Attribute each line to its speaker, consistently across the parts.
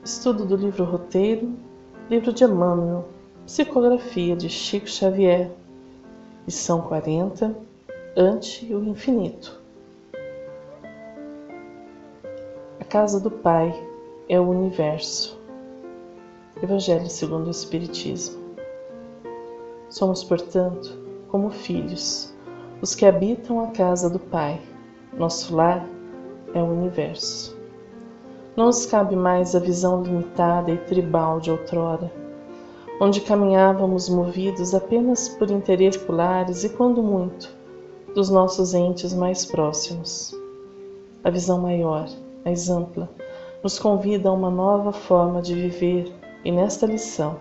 Speaker 1: Estudo do livro Roteiro, livro de Emmanuel, psicografia de Chico Xavier, lição 40, Ante o Infinito. A casa do Pai é o universo. Evangelho segundo o Espiritismo. Somos, portanto, como filhos, os que habitam a casa do Pai. Nosso lar é o universo. Não nos cabe mais a visão limitada e tribal de outrora, onde caminhávamos movidos apenas por interesses particulares e, quando muito, dos nossos entes mais próximos. A visão maior, mais ampla, nos convida a uma nova forma de viver e, nesta lição,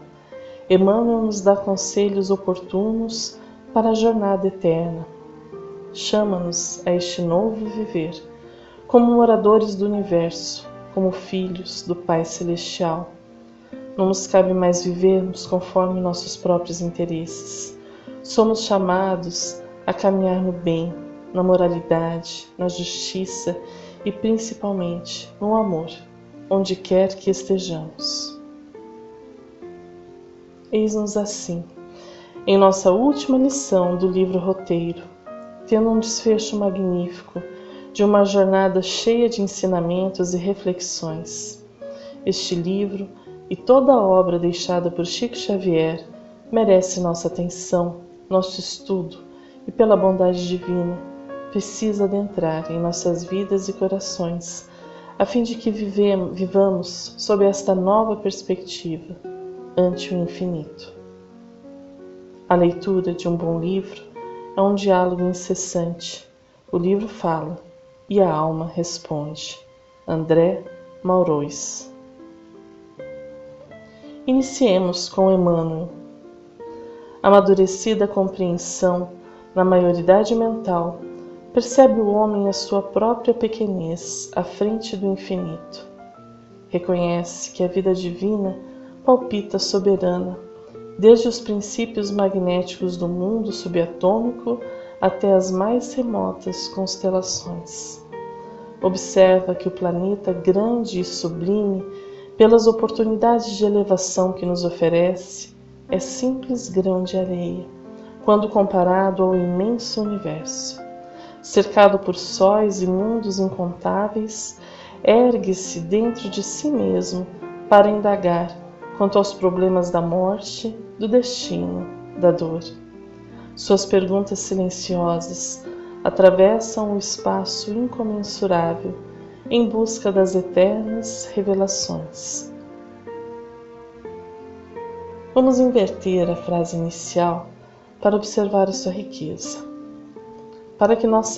Speaker 1: Emmanuel nos dá conselhos oportunos para a jornada eterna. Chama-nos a este novo viver, como moradores do universo, como filhos do Pai Celestial. Não nos cabe mais vivermos conforme nossos próprios interesses. Somos chamados a caminhar no bem, na moralidade, na justiça e principalmente no amor, onde quer que estejamos. Eis-nos assim, em nossa última lição do livro Roteiro, tendo um desfecho magnífico de uma jornada cheia de ensinamentos e reflexões. Este livro e toda a obra deixada por Chico Xavier merece nossa atenção, nosso estudo e, pela bondade divina, precisa adentrar em nossas vidas e corações, a fim de que vivamos sob esta nova perspectiva, ante o infinito. A leitura de um bom livro é um diálogo incessante. O livro fala e a alma responde. André Maurois. Iniciemos com Emmanuel. Amadurecida a compreensão na maioridade mental, percebe o homem a sua própria pequenez à frente do infinito. Reconhece que a vida divina palpita soberana, desde os princípios magnéticos do mundo subatômico até as mais remotas constelações. Observa que o planeta grande e sublime, pelas oportunidades de elevação que nos oferece, é simples grão de areia, quando comparado ao imenso universo. Cercado por sóis e mundos incontáveis, ergue-se dentro de si mesmo para indagar quanto aos problemas da morte, do destino, da dor. Suas perguntas silenciosas atravessam o espaço incomensurável em busca das eternas revelações. Vamos inverter a frase inicial para observar a sua riqueza. Para que nós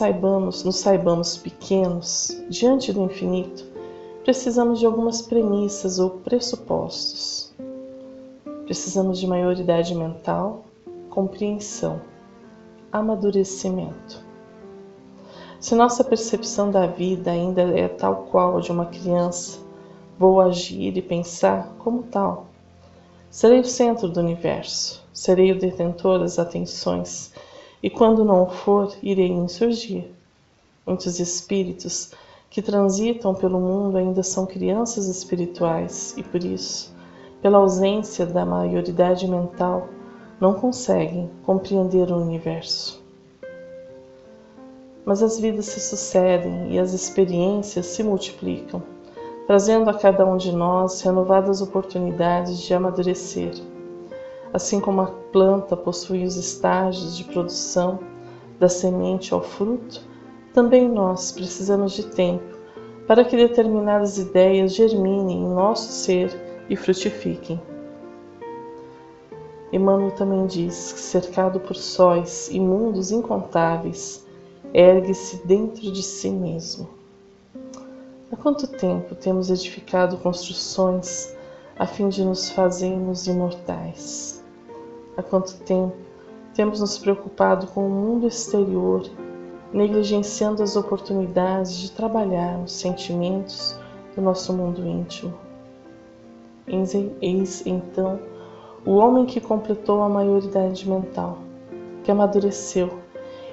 Speaker 1: nos saibamos pequenos diante do infinito, precisamos de algumas premissas ou pressupostos. Precisamos de maioridade mental, compreensão, amadurecimento. Se nossa percepção da vida ainda é tal qual de uma criança, vou agir e pensar como tal. Serei o centro do universo, serei o detentor das atenções, e quando não o for, irei insurgir. Muitos espíritos que transitam pelo mundo ainda são crianças espirituais e, por isso, pela ausência da maioridade mental, não conseguem compreender o universo. Mas as vidas se sucedem e as experiências se multiplicam, trazendo a cada um de nós renovadas oportunidades de amadurecer. Assim como a planta possui os estágios de produção, da semente ao fruto, também nós precisamos de tempo para que determinadas ideias germinem em nosso ser e frutifiquem. Emmanuel também diz que, cercado por sóis e mundos incontáveis, ergue-se dentro de si mesmo. Há quanto tempo temos edificado construções a fim de nos fazermos imortais? Há quanto tempo temos nos preocupado com o mundo exterior, negligenciando as oportunidades de trabalhar nos sentimentos do nosso mundo íntimo? Eis então o homem que completou a maioridade mental, que amadureceu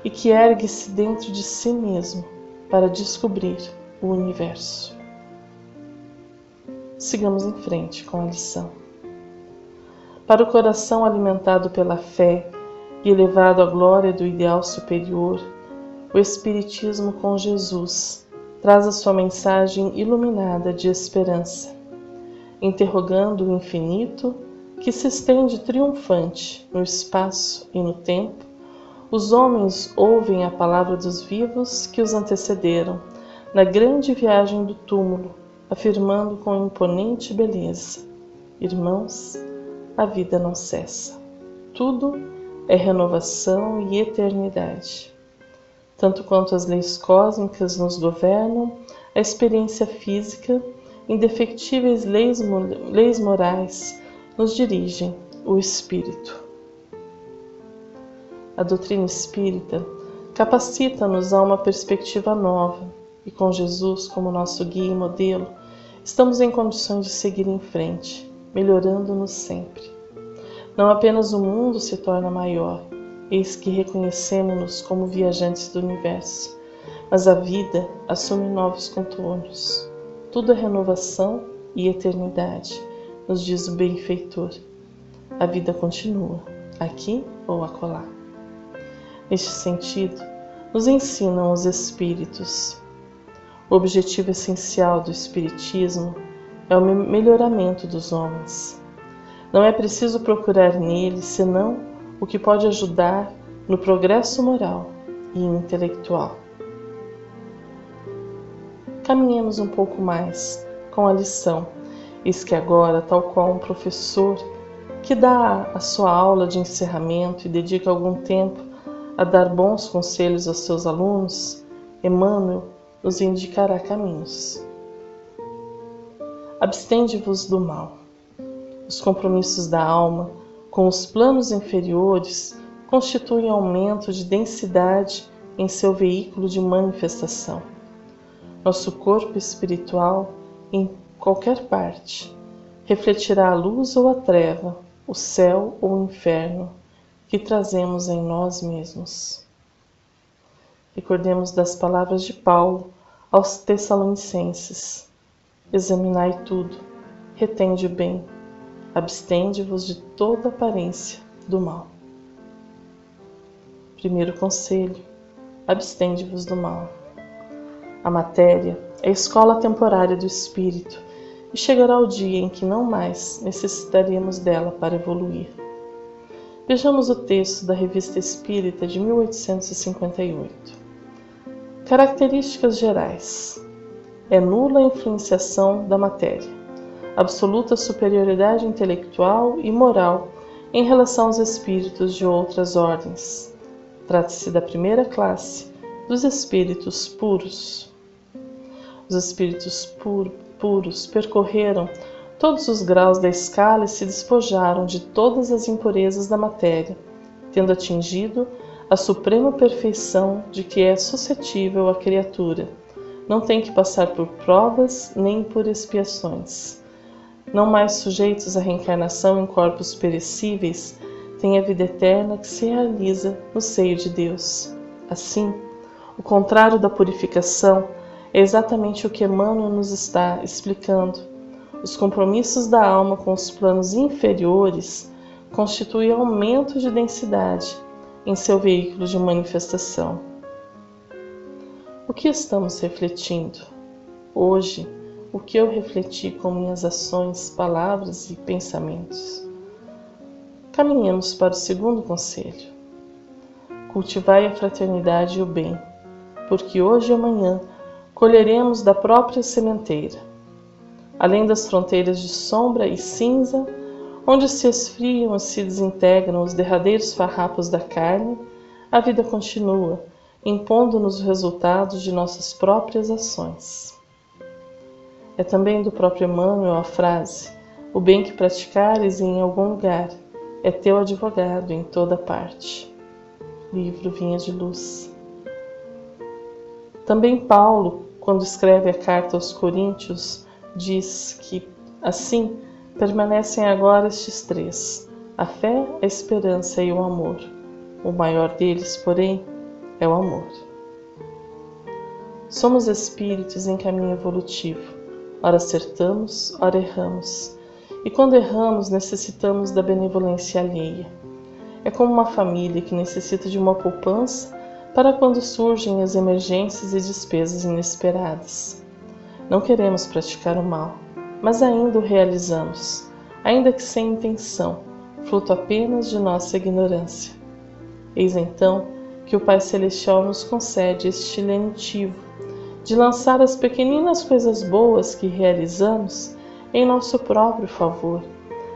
Speaker 1: e que ergue-se dentro de si mesmo para descobrir o universo. sigamos em frente com a lição. Para o coração alimentado pela fé e elevado à glória do ideal superior, o Espiritismo com Jesus traz a sua mensagem iluminada de esperança, interrogando o infinito que se estende triunfante no espaço e no tempo. Os homens ouvem a palavra dos vivos que os antecederam na grande viagem do túmulo, afirmando com imponente beleza: irmãos, a vida não cessa. Tudo é renovação e eternidade. Tanto quanto as leis cósmicas nos governam, a experiência física, indefectíveis leis morais, nos dirigem o espírito. A doutrina espírita capacita-nos a uma perspectiva nova e, com Jesus como nosso guia e modelo, estamos em condições de seguir em frente, melhorando-nos sempre. Não apenas o mundo se torna maior, eis que reconhecemos-nos como viajantes do universo, mas a vida assume novos contornos. Tudo é renovação e eternidade, nos diz o benfeitor. A vida continua, aqui ou acolá. Neste sentido, nos ensinam os Espíritos. O objetivo essencial do Espiritismo é o melhoramento dos homens. Não é preciso procurar neles senão o que pode ajudar no progresso moral e intelectual. Caminhemos um pouco mais com a lição. Eis que agora, tal qual um professor que dá a sua aula de encerramento e dedica algum tempo a dar bons conselhos aos seus alunos, Emmanuel nos indicará caminhos. Abstende-vos do mal. Os compromissos da alma com os planos inferiores constituem aumento de densidade em seu veículo de manifestação. Nosso corpo espiritual, em qualquer parte, refletirá a luz ou a treva, o céu ou o inferno que trazemos em nós mesmos. Recordemos das palavras de Paulo aos Tessalonicenses: examinai tudo, retende o bem, abstende-vos de toda aparência do mal. Primeiro conselho: abstende-vos do mal. A matéria é a escola temporária do espírito e chegará o dia em que não mais necessitaremos dela para evoluir. Vejamos o texto da Revista Espírita de 1858. Características gerais: é nula a influenciação da matéria, absoluta superioridade intelectual e moral em relação aos espíritos de outras ordens. Trata-se da primeira classe, dos espíritos puros. Os espíritos puros percorreram todos os graus da escala e se despojaram de todas as impurezas da matéria, tendo atingido a suprema perfeição de que é suscetível a criatura. Não tem que passar por provas nem por expiações. Não mais sujeitos à reencarnação em corpos perecíveis, têm a vida eterna que se realiza no seio de Deus. Assim, o contrário da purificação é exatamente o que Emmanuel nos está explicando. Os compromissos da alma com os planos inferiores constituem aumento de densidade em seu veículo de manifestação. O que estamos refletindo? Hoje, o que eu refleti com minhas ações, palavras e pensamentos? Caminhemos para o segundo conselho. Cultivai a fraternidade e o bem, porque hoje e amanhã colheremos da própria sementeira. Além das fronteiras de sombra e cinza, onde se esfriam e se desintegram os derradeiros farrapos da carne, a vida continua, impondo-nos os resultados de nossas próprias ações. É também do próprio Emmanuel a frase: o bem que praticares em algum lugar é teu advogado em toda parte. Livro Vinhas de Luz. Também Paulo, quando escreve a carta aos Coríntios, diz que, assim, permanecem agora estes três: a fé, a esperança e o amor. O maior deles, porém, é o amor. Somos espíritos em caminho evolutivo, Ora acertamos, ora erramos. E quando erramos, necessitamos da benevolência alheia. É como uma família que necessita de uma poupança para quando surgem as emergências e despesas inesperadas. Não queremos praticar o mal, mas ainda o realizamos, ainda que sem intenção, fruto apenas de nossa ignorância. Eis então que o Pai Celestial nos concede este lenitivo, de lançar as pequeninas coisas boas que realizamos em nosso próprio favor,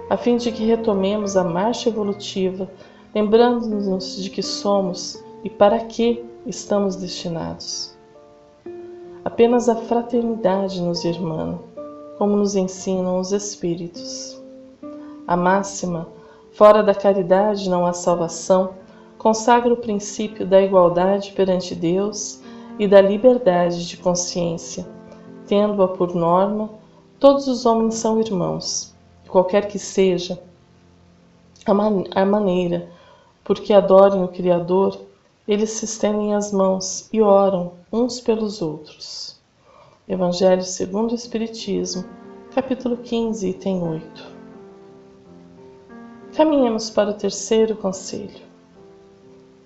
Speaker 1: a fim de que retomemos a marcha evolutiva, lembrando-nos de que somos e para que estamos destinados. Apenas a fraternidade nos irmana, como nos ensinam os Espíritos. A máxima, fora da caridade não há salvação, consagra o princípio da igualdade perante Deus e da liberdade de consciência, tendo-a por norma, todos os homens são irmãos, qualquer que seja a maneira, porque adorem o Criador, eles se estendem as mãos e oram uns pelos outros. Evangelho segundo o Espiritismo, capítulo 15, item 8. Caminhemos para o terceiro conselho.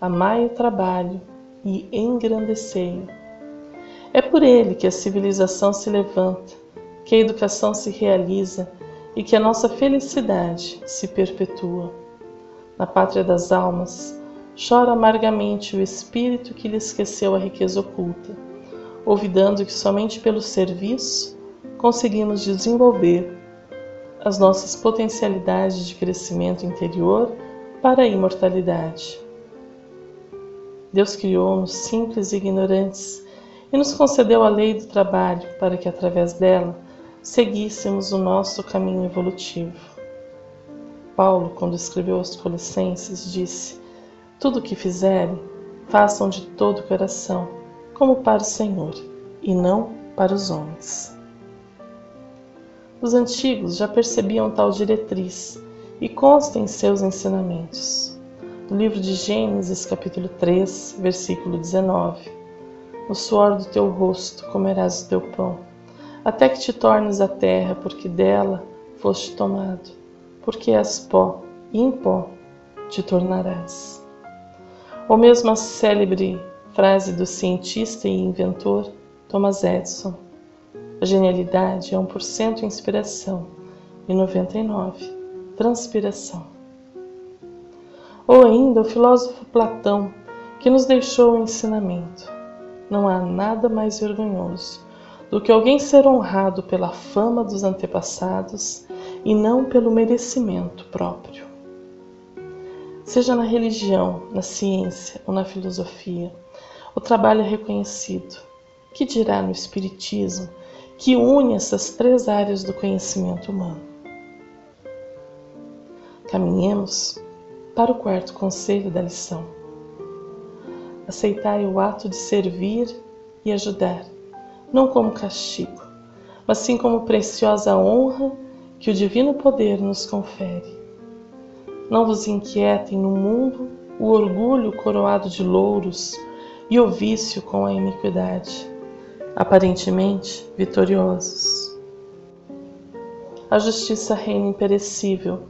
Speaker 1: Amai o trabalho e engrandecei-o. É por ele que a civilização se levanta, que a educação se realiza e que a nossa felicidade se perpetua. Na pátria das almas, chora amargamente o espírito que lhe esqueceu a riqueza oculta, olvidando que somente pelo serviço conseguimos desenvolver as nossas potencialidades de crescimento interior para a imortalidade. Deus criou-nos simples e ignorantes e nos concedeu a lei do trabalho para que, através dela, seguíssemos o nosso caminho evolutivo. Paulo, quando escreveu aos Colossenses, disse: tudo o que fizerem, façam de todo o coração, como para o Senhor, e não para os homens. Os antigos já percebiam tal diretriz e consta em seus ensinamentos. No livro de Gênesis, capítulo 3, versículo 19: no suor do teu rosto comerás o teu pão, até que te tornes a terra, porque dela foste tomado, porque és pó, e em pó te tornarás. Ou mesmo a célebre frase do cientista e inventor Thomas Edison: a genialidade é 1% inspiração e 99% transpiração. Ou ainda o filósofo Platão, que nos deixou o ensinamento: não há nada mais vergonhoso do que alguém ser honrado pela fama dos antepassados e não pelo merecimento próprio. Seja na religião, na ciência ou na filosofia, o trabalho é reconhecido. Que dirá no Espiritismo, que une essas três áreas do conhecimento humano? Caminhemos para o quarto conselho da lição. Aceitai o ato de servir e ajudar, não como castigo, mas sim como preciosa honra que o divino poder nos confere. Não vos inquietem no mundo o orgulho coroado de louros e o vício com a iniquidade, aparentemente vitoriosos. A justiça reina imperecível.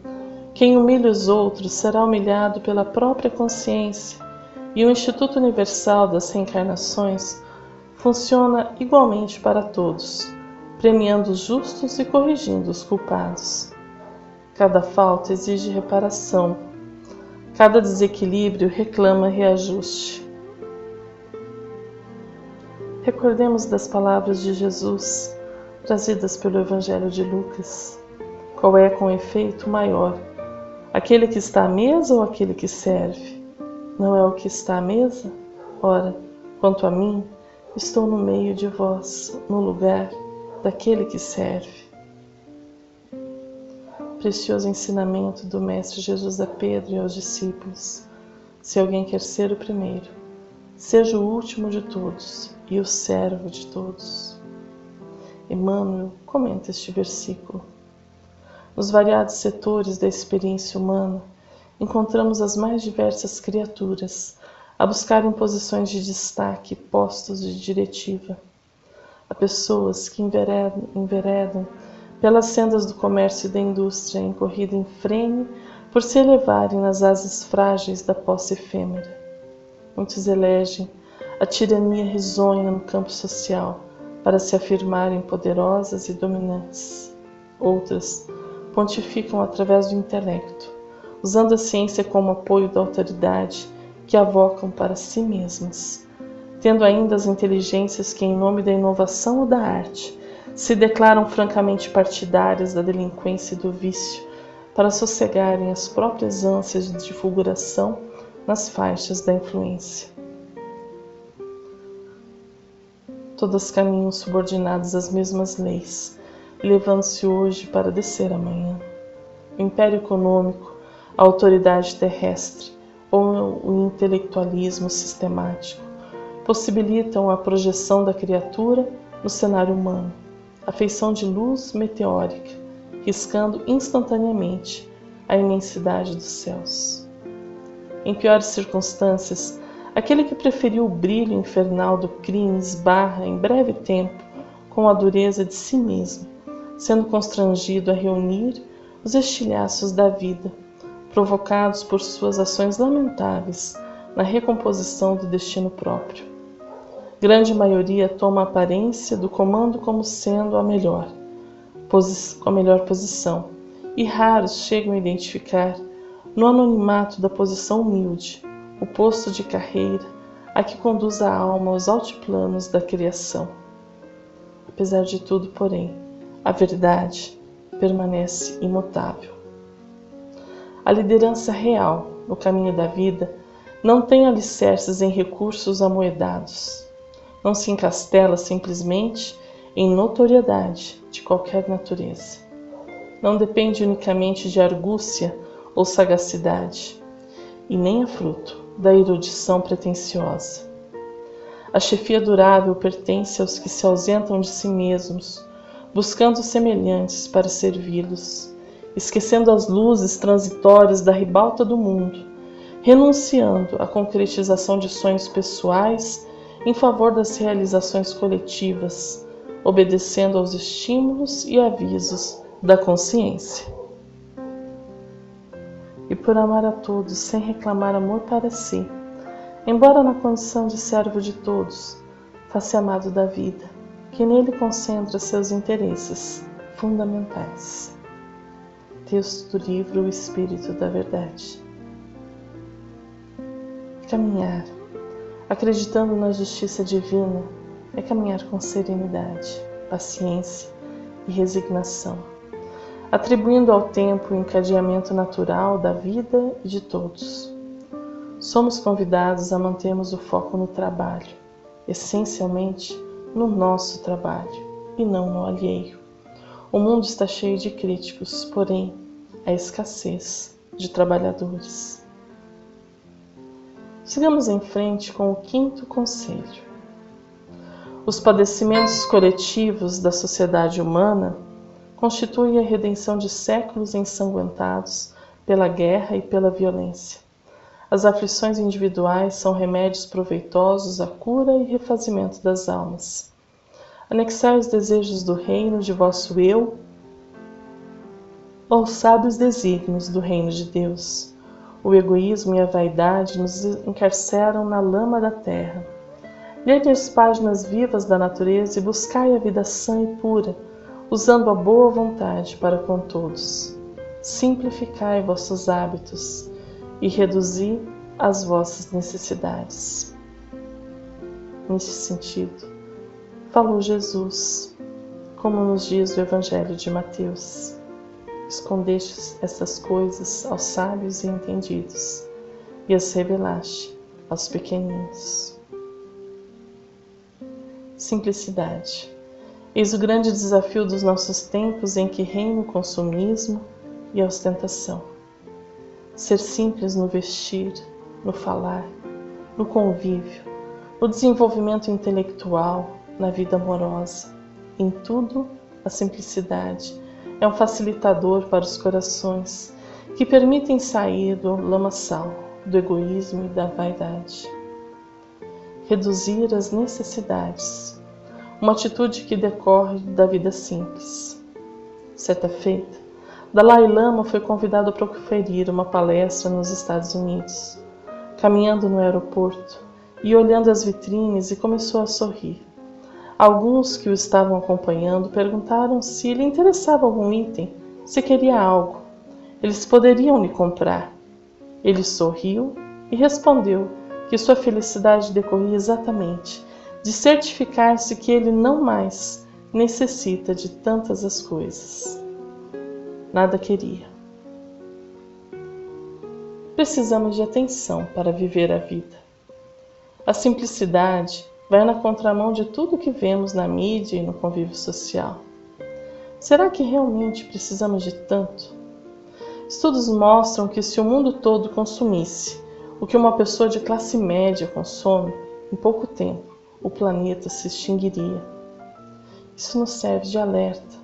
Speaker 1: Quem humilha os outros será humilhado pela própria consciência, e o Instituto Universal das Reencarnações funciona igualmente para todos, premiando os justos e corrigindo os culpados. Cada falta exige reparação, cada desequilíbrio reclama reajuste. Recordemos das palavras de Jesus, trazidas pelo Evangelho de Lucas. Qual é, com efeito, maior? Aquele que está à mesa ou aquele que serve? Não é o que está à mesa? Ora, quanto a mim, estou no meio de vós, no lugar daquele que serve. Precioso ensinamento do Mestre Jesus a Pedro e aos discípulos. Se alguém quer ser o primeiro, seja o último de todos e o servo de todos. Emmanuel comenta este versículo. Nos variados setores da experiência humana, encontramos as mais diversas criaturas a buscarem posições de destaque e postos de diretiva. a pessoas que enveredam pelas sendas do comércio e da indústria em corrida infrene por se elevarem nas asas frágeis da posse efêmera. Muitos elegem a tirania risonha no campo social para se afirmarem poderosas e dominantes. Outras pontificam através do intelecto, usando a ciência como apoio da autoridade que avocam para si mesmas, tendo ainda as inteligências que, em nome da inovação ou da arte, se declaram francamente partidárias da delinquência e do vício para sossegarem as próprias ânsias de fulguração nas faixas da influência. Todas caminham subordinadas às mesmas leis, levando-se hoje para descer amanhã. O império econômico, a autoridade terrestre ou o intelectualismo sistemático possibilitam a projeção da criatura no cenário humano, a feição de luz meteórica, riscando instantaneamente a imensidade dos céus. Em piores circunstâncias, aquele que preferiu o brilho infernal do crime esbarra em breve tempo com a dureza de si mesmo, sendo constrangido a reunir os estilhaços da vida, provocados por suas ações lamentáveis na recomposição do destino próprio. Grande maioria toma a aparência do comando como sendo com a melhor posição, e raros chegam a identificar, no anonimato da posição humilde, o posto de carreira a que conduz a alma aos altiplanos da criação. Apesar de tudo, porém, a verdade permanece imutável. A liderança real no caminho da vida não tem alicerces em recursos amoedados. Não se encastela simplesmente em notoriedade de qualquer natureza. Não depende unicamente de argúcia ou sagacidade, e nem é fruto da erudição pretensiosa. A chefia durável pertence aos que se ausentam de si mesmos, buscando semelhantes para servi-los, esquecendo as luzes transitórias da ribalta do mundo, renunciando à concretização de sonhos pessoais em favor das realizações coletivas, obedecendo aos estímulos e avisos da consciência. E por amar a todos sem reclamar amor para si, embora na condição de servo de todos, faça amado da vida, que nele concentra seus interesses fundamentais. Texto do livro O Espírito da Verdade. Caminhar, acreditando na justiça divina, é caminhar com serenidade, paciência e resignação, atribuindo ao tempo o encadeamento natural da vida e de todos. Somos convidados a mantermos o foco no trabalho, essencialmente no nosso trabalho e não no alheio. O mundo está cheio de críticos, porém, há escassez de trabalhadores. Sigamos em frente com o quinto conselho. Os padecimentos coletivos da sociedade humana constituem a redenção de séculos ensanguentados pela guerra e pela violência. As aflições individuais são remédios proveitosos à cura e refazimento das almas. Anexai os desejos do reino de vosso eu aos sábios desígnios do reino de Deus. O egoísmo e a vaidade nos encarceram na lama da terra. Lede as páginas vivas da natureza e buscai a vida sã e pura, usando a boa vontade para com todos. Simplificai vossos hábitos e reduzi as vossas necessidades. Neste sentido, falou Jesus, como nos diz o Evangelho de Mateus: escondeste estas coisas aos sábios e entendidos, e as revelaste aos pequeninos. Simplicidade. Eis o grande desafio dos nossos tempos em que reina o consumismo e a ostentação. Ser simples no vestir, no falar, no convívio, no desenvolvimento intelectual, na vida amorosa. Em tudo, a simplicidade é um facilitador para os corações que permitem sair do lamaçal, do egoísmo e da vaidade. Reduzir as necessidades. uma atitude que decorre da vida simples. Certa feita, Dalai Lama foi convidado a proferir uma palestra nos Estados Unidos. Caminhando no aeroporto e olhando as vitrines, e começou a sorrir. Alguns que o estavam acompanhando perguntaram se lhe interessava algum item, se queria algo. Eles poderiam lhe comprar. Ele sorriu e respondeu que sua felicidade decorria exatamente de certificar-se que ele não mais necessita de tantas as coisas. Nada queria. Precisamos de atenção para viver a vida. A simplicidade vai na contramão de tudo que vemos na mídia e no convívio social. Será que realmente precisamos de tanto? Estudos mostram que se o mundo todo consumisse o que uma pessoa de classe média consome, em pouco tempo o planeta se extinguiria. Isso nos serve de alerta.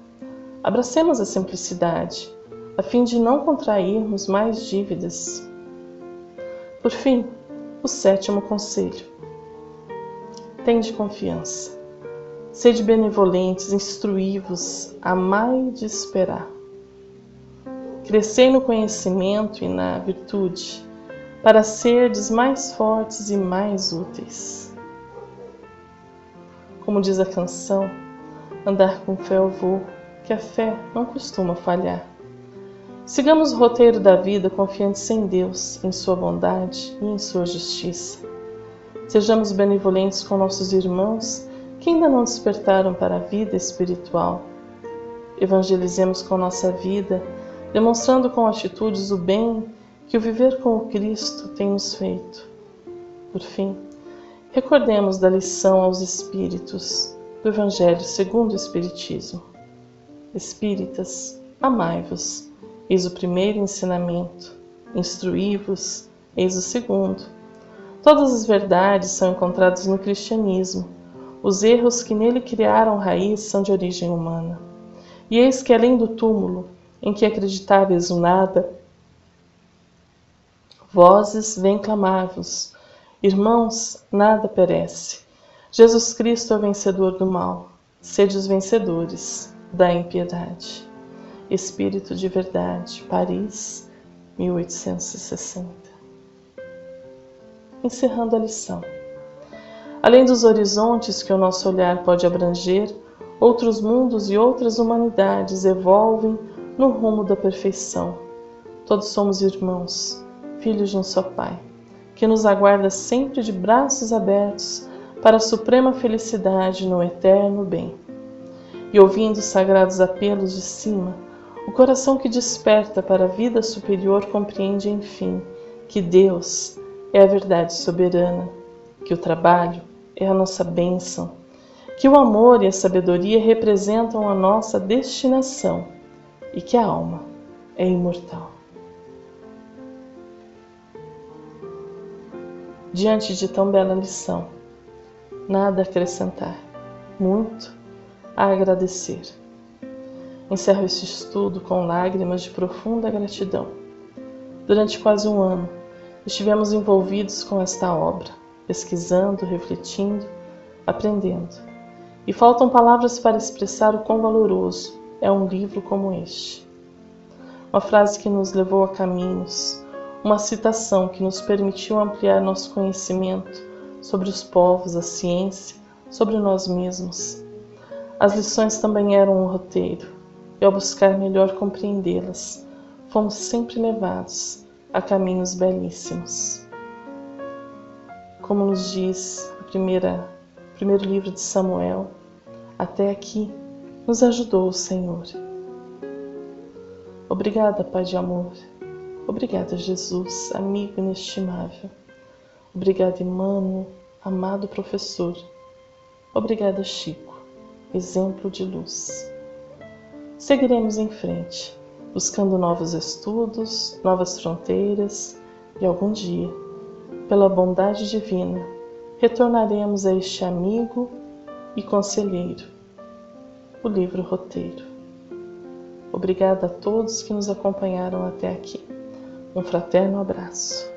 Speaker 1: Abracemos a simplicidade, a fim de não contrairmos mais dívidas. Por fim, o 7º conselho. Tende confiança. Sede benevolentes, instruí-vos, amai de esperar. Crescei no conhecimento e na virtude, para serdes mais fortes e mais úteis. Como diz a canção, andar com fé eu vou, que a fé não costuma falhar. Sigamos o roteiro da vida confiantes em Deus, em sua bondade e em sua justiça. Sejamos benevolentes com nossos irmãos que ainda não despertaram para a vida espiritual. Evangelizemos com nossa vida, demonstrando com atitudes o bem que o viver com o Cristo tem nos feito. Por fim, recordemos da lição aos espíritos do Evangelho segundo o Espiritismo. Espíritas, amai-vos, eis o primeiro ensinamento. Instruí-vos, eis o segundo. Todas as verdades são encontradas no cristianismo. Os erros que nele criaram raiz são de origem humana. E eis que além do túmulo, em que acreditáveis o nada, vozes vêm clamar-vos. Irmãos, nada perece. Jesus Cristo é o vencedor do mal. Sede os vencedores da impiedade. Espírito de Verdade, Paris, 1860. Encerrando a lição. Além dos horizontes que o nosso olhar pode abranger, outros mundos e outras humanidades evolvem no rumo da perfeição. Todos somos irmãos, filhos de um só Pai, que nos aguarda sempre de braços abertos para a suprema felicidade no eterno bem. E ouvindo os sagrados apelos de cima, o coração que desperta para a vida superior compreende, enfim, que Deus é a verdade soberana, que o trabalho é a nossa bênção, que o amor e a sabedoria representam a nossa destinação e que a alma é imortal. Diante de tão bela lição, nada a acrescentar, muito a agradecer. Encerro este estudo com lágrimas de profunda gratidão. Durante quase um ano, estivemos envolvidos com esta obra, pesquisando, refletindo, aprendendo. E faltam palavras para expressar o quão valoroso é um livro como este. Uma frase que nos levou a caminhos, uma citação que nos permitiu ampliar nosso conhecimento sobre os povos, a ciência, sobre nós mesmos. As lições também eram um roteiro, e ao buscar melhor compreendê-las, fomos sempre levados a caminhos belíssimos. Como nos diz o primeiro livro de Samuel, até aqui nos ajudou o Senhor. Obrigada, Pai de amor. Obrigada, Jesus, amigo inestimável. Obrigada, Emmanuel, amado professor. Obrigada, Chico, exemplo de luz. Seguiremos em frente, buscando novos estudos, novas fronteiras e algum dia, pela bondade divina, retornaremos a este amigo e conselheiro, o livro Roteiro. Obrigada a todos que nos acompanharam até aqui. Um fraterno abraço.